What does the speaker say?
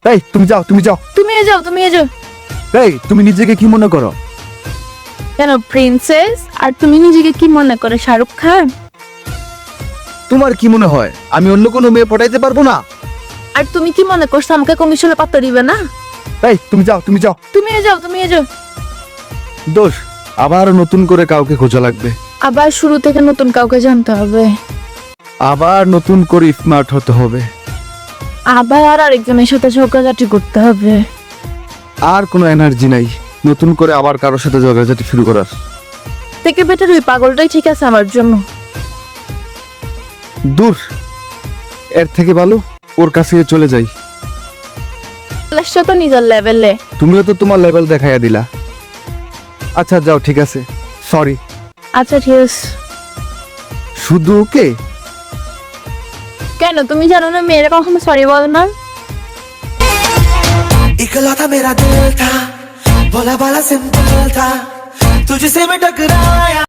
এই তুমি যাও, তুমি যাও। তুমিও যাও। এই তুমি নিজেকে কি মনে করো? কেন প্রিন্সেস? আর তুমি নিজেকে কি মনে করে শাহরুখ খান? তোমার কি মনে হয় আমি অন্য কোনো মেয়ে পটাইতে পারবো না? আর তুমি কি মনে করছো আমাকে কমিশনে পাত্তা দিবে না? এই তুমি যাও, তুমি যাও। তুমিও যাও। দোষ, আবার নতুন করে কাউকে খোঁজা লাগবে। আবার শুরু থেকে নতুন কাউকে জানতে হবে। আবার নতুন করে স্মার্ট হতে হবে। আবার আরেকজনের সাথে ঝগড়াঝাটি করতে হবে। আর কোনো এনার্জি নাই নতুন করে আবার কারোর সাথে ঝগড়াঝাটি শুরু করার। থেকে বেটার ওই পাগলটাই ঠিক আছে আমার জন্য। দূর, এর থেকে ভালো ওর কাছে চলে যাই। লাস্টটা তো নিজের লেভেলে। তুমিও তো তোমার লেভেল দেখাইয়া দিলা। আচ্ছা যাও, ঠিক আছে, সরি। আচ্ছা ঠিক আছে। শুধু ওকে? কেন তুমি জানো না মেয়েরা কখনো সরি বলে না? इकलौता मेरा दिल था, भोला भाला सिंपल था, तुझसे मैं टकराया।